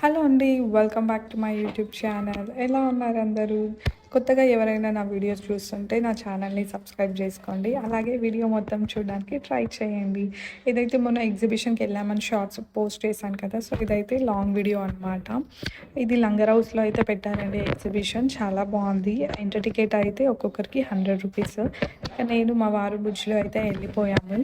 Hello అండి. Welcome back to my YouTube channel. ఎలా ఉన్నారు అందరూ? కొత్తగా ఎవరైనా నా వీడియోస్ చూస్తుంటే నా ఛానల్ని సబ్స్క్రైబ్ చేసుకోండి. అలాగే వీడియో మొత్తం చూడడానికి ట్రై చేయండి. ఇదైతే మొన్న ఎగ్జిబిషన్కి వెళ్ళామని షార్ట్స్ పోస్ట్ చేశాను కదా, సో ఇదైతే లాంగ్ వీడియో అనమాట. ఇది లంగర్ హౌస్లో అయితే పెట్టారండి ఎగ్జిబిషన్. చాలా బాగుంది. ఎంటర్ టికెట్ అయితే ఒక్కొక్కరికి 100 రూపీస్. నేను మా వారు బుజ్జిలో అయితే వెళ్ళిపోయాము.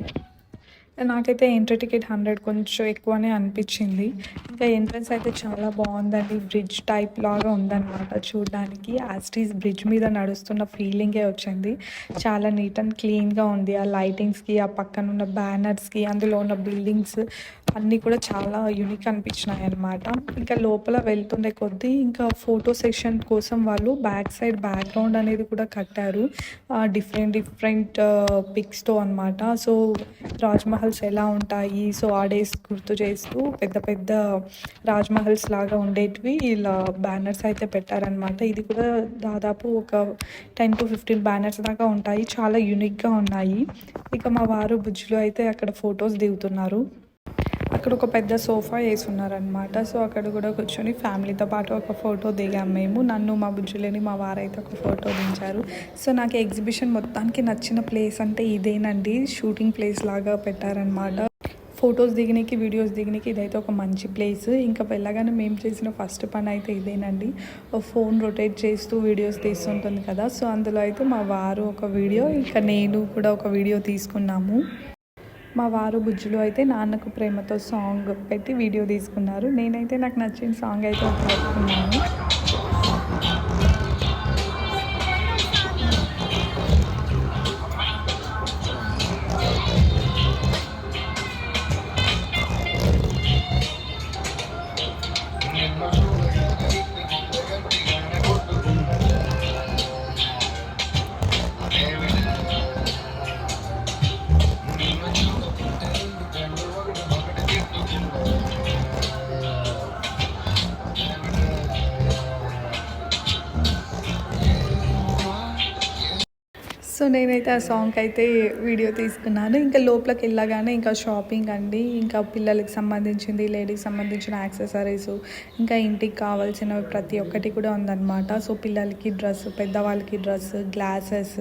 నాకైతే ఎంట్రీ టికెట్ 100 కొంచెం ఎక్కువనే అనిపించింది. ఇంకా ఎంట్రన్స్ అయితే చాలా బాగుందండి. బ్రిడ్జ్ టైప్ లాగా ఉందన్నమాట చూడడానికి. యాస్టీస్ బ్రిడ్జ్ మీద నడుస్తున్న ఫీలింగే వచ్చింది. చాలా నీట్ అండ్ క్లీన్గా ఉంది. ఆ లైటింగ్స్కి, ఆ పక్కన ఉన్న బ్యానర్స్కి, అందులో ఉన్న బిల్డింగ్స్ అన్నీ కూడా చాలా యూనిక్ అనిపించినాయి అన్నమాట. ఇంకా లోపల వెళ్తుండే కొద్దీ ఇంకా ఫోటో సెక్షన్ కోసం వాళ్ళు బ్యాక్ సైడ్ బ్యాక్గ్రౌండ్ అనేది కూడా కట్టారు. డిఫరెంట్ పిక్స్తో అనమాట. సో రాజ్మహల్స్ ఎలా ఉంటాయి, సో ఆ డేస్ గుర్తు చేస్తూ పెద్ద పెద్ద రాజ్మహల్స్ లాగా ఉండేటివి ఇలా బ్యానర్స్ అయితే పెట్టారనమాట. ఇది కూడా దాదాపు ఒక 10 to 15 బ్యానర్స్ దాకా ఉంటాయి. చాలా యూనిక్గా ఉన్నాయి. ఇక మా వారు బుజ్జిలో అయితే అక్కడ ఫొటోస్ దిగుతున్నారు. అక్కడ ఒక పెద్ద సోఫా వేసి ఉన్నారనమాట. సో అక్కడ కూడా కూర్చొని ఫ్యామిలీతో పాటు ఒక ఫోటో దిగాము మేము. నన్ను, మా బుజ్జులని, మా వారైతే ఒక ఫోటో దించారు. సో నాకు ఎగ్జిబిషన్ మొత్తానికి నచ్చిన ప్లేస్ అంటే ఇదేనండి. షూటింగ్ ప్లేస్ లాగా పెట్టారనమాట. ఫొటోస్ దిగనికి, వీడియోస్ దిగనికి ఇదైతే ఒక మంచి ప్లేస్. ఇంకా వెళ్ళగానే మేము చేసిన ఫస్ట్ పని అయితే ఇదేనండి. ఫోన్ రొటేట్ చేస్తూ వీడియోస్ తీస్తుంటుంది కదా, సో అందులో అయితే మా వారు ఒక వీడియో, ఇంకా నేను కూడా ఒక వీడియో తీసుకున్నాము. మా వారు బుజ్జులు అయితే నాన్నకు ప్రేమతో సాంగ్ పెట్టి వీడియో తీసుకున్నారు. నేనైతే నాకు నచ్చిన సాంగ్ అయితే పెట్టుకున్నాను. సో నేనైతే ఆ సాంగ్కి అయితే వీడియో తీసుకున్నాను. ఇంకా లోపలికి వెళ్ళగానే ఇంకా షాపింగ్ అండి. ఇంకా పిల్లలకి సంబంధించింది, లేడీకి సంబంధించిన యాక్సెసరీస్, ఇంకా ఇంటికి కావాల్సిన ప్రతి ఒక్కటి కూడా ఉందన్నమాట. సో పిల్లలకి డ్రెస్, పెద్దవాళ్ళకి డ్రెస్, గ్లాసెస్,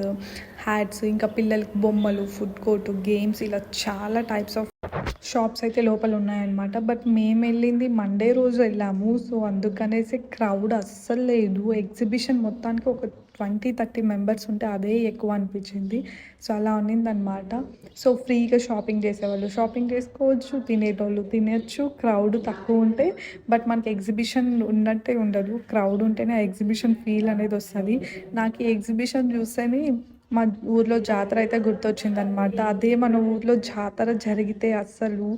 హ్యాట్స్, ఇంకా పిల్లలకి బొమ్మలు, ఫుడ్ కోర్టు, గేమ్స్, ఇలా చాలా టైప్స్ ఆఫ్ షాప్స్ అయితే లోపల ఉన్నాయన్నమాట. బట్ మేము వెళ్ళింది మండే రోజు వెళ్ళాము. సో అందుకనేసి క్రౌడ్ అస్సలు లేదు. ఎగ్జిబిషన్ మొత్తానికి ఒక 20-30 మెంబర్స్ ఉంటే అదే ఎక్కువ అనిపించింది. సో అలా ఉన్నిందనమాట. సో ఫ్రీగా షాపింగ్ చేసేవాళ్ళు షాపింగ్ చేసుకోవచ్చు, తినేటోళ్ళు తినచ్చు. క్రౌడ్ తక్కువ ఉంటే, బట్ మనకి ఎగ్జిబిషన్ ఉన్నట్టే ఉండదు. క్రౌడ్ ఉంటేనే ఆ ఎగ్జిబిషన్ ఫీల్ అనేది వస్తుంది. నాకు ఈ ఎగ్జిబిషన్ చూస్తేనే మా ఊర్లో జాతర అయితే గుర్తొచ్చిందనమాట. అదే మన ఊర్లో జాతర జరిగితే అస్సలు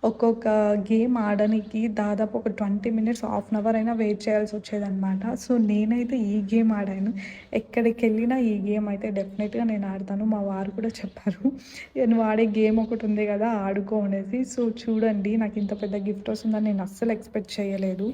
ఒక్కొక్క గేమ్ ఆడడానికి దాదాపు ఒక 20 మినిట్స్, హాఫ్ అన్ అవర్ అయినా వెయిట్ చేయాల్సి వచ్చేదనమాట. సో నేనైతే ఈ గేమ్ ఆడాను. ఎక్కడికి వెళ్ళినా ఈ గేమ్ అయితే డెఫినెట్గా నేను ఆడతాను. మా వారు కూడా చెప్పారు, నువ్వు ఆడే గేమ్ ఒకటి ఉంది కదా ఆడుకో అనేసి. సో చూడండి, నాకు ఇంత పెద్ద గిఫ్ట్ వస్తుందని నేను అస్సలు ఎక్స్పెక్ట్ చేయలేదు.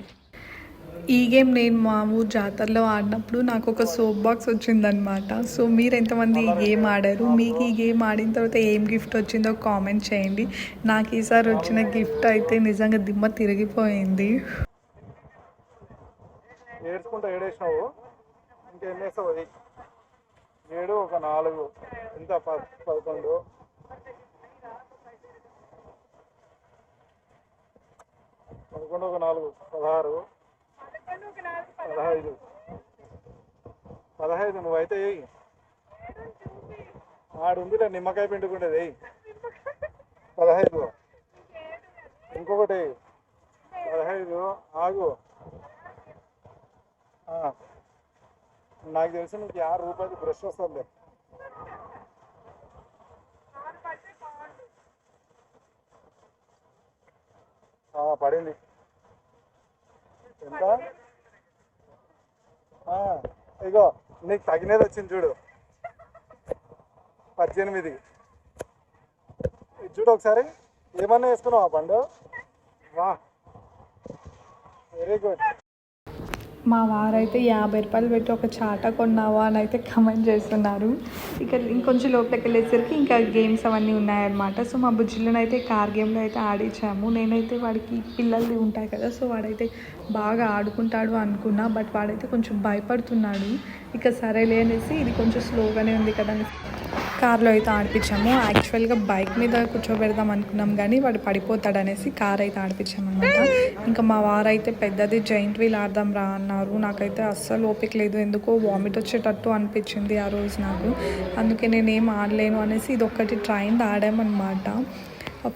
ఈ గేమ్ నేను మా ఊరు జాతరలో ఆడినప్పుడు నాకు ఒక సోప్ బాక్స్ వచ్చిందనమాట. సో మీరు ఎంతమంది ఈ గేమ్ ఆడారు? మీకు ఈ గేమ్ ఆడిన తర్వాత ఏం గిఫ్ట్ వచ్చిందో కామెంట్ చేయండి. నాకు ఈసారి వచ్చిన గిఫ్ట్ అయితే నిజంగా దిమ్మ తిరిగిపోయింది. ఏడ్చుకుంటా ఏడేసినావు, ఇంకెన్ని వేస్తావు? అది 7, ఒక 4, ఎంత 11, 11, ఒక 4, 16, 15, 15. నువ్వైతే వేయి. ఆడుందిలే నిమ్మకాయ పిండుకుంటేది వేయి. 15, ఇంకొకటి 15. ఆగు, నాకు తెలిసి నీకు 50 రూపాయలు బ్రష్ వస్తుంది. పడింది. ఎంత? ఇగో నీకు తగినది వచ్చింది చూడు, 18. ఇది చూడు ఒకసారి. ఏమన్నా వేసుకున్నావా పండు? వా, వెరీ గుడ్. మా వారైతే 50 రూపాయలు పెట్టి ఒక చాట కొన్నావా అని అయితే కమెంట్ చేస్తున్నారు. ఇక ఇంకొంచెం లోపలికి వెళ్ళేసరికి ఇంకా గేమ్స్ అవన్నీ ఉన్నాయన్నమాట. సో మా బుజ్జిలను అయితే కార్ గేమ్లో అయితే ఆడించాము. నేనైతే వాడికి పిల్లలు ఉంటాయి కదా, సో వాడైతే బాగా ఆడుకుంటాడు అనుకున్నా, బట్ వాడైతే కొంచెం భయపడుతున్నాడు. ఇక సరేలే అనేసి ఇది కొంచెం స్లోగానే ఉంది కదా కార్లో అయితే ఆడిపించాము. యాక్చువల్గా బైక్ మీద కూర్చోబెడదాం అనుకున్నాం కానీ వాడు పడిపోతాడు అనేసి కార్ అయితే ఆడిపించామన్నమాట. ఇంకా మా వారైతే పెద్దది జైంట్ వీల్ ఆడదాం రా అన్నారు. నాకైతే అస్సలు ఓపిక లేదు, ఎందుకో వామిట్ వచ్చేటట్టు అనిపించింది ఆ రోజు నాకు. అందుకే నేనేం ఆడలేను అనేసి ఇది ఒక్కటి ట్రైన్ ఆడామన్నమాట.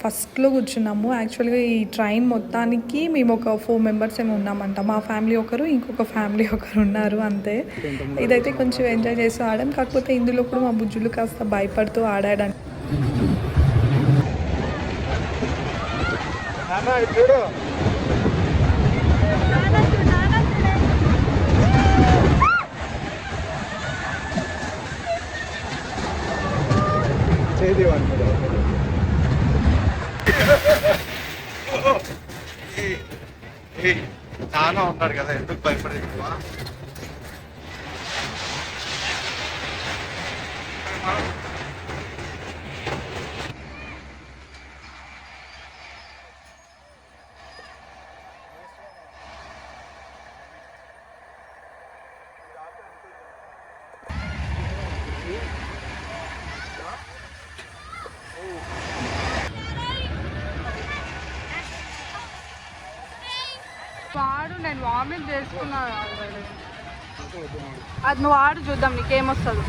ఫస్ట్లో కూర్చున్నాము. యాక్చువల్గా ఈ ట్రైన్ మొత్తానికి మేము ఒక 4 మెంబర్స్ ఏమో ఉన్నామంట. మా ఫ్యామిలీ ఒకరు, ఇంకొక ఫ్యామిలీ ఒకరు ఉన్నారు అంతే. ఇదైతే కొంచెం ఎంజాయ్ చేస్తూ ఆడాం. కాకపోతే ఇందులో కూడా మా బుజ్జులు కాస్త భయపడుతూ ఆడాడంట. చూడు నాన్న ఉన్నాడు కదా, ఎందుకు భయపడేది? వాడు నేను వామిట్ చేసుకున్నాను. అది నువ్వు ఆడు చూద్దాం నీకేమొస్తుంది.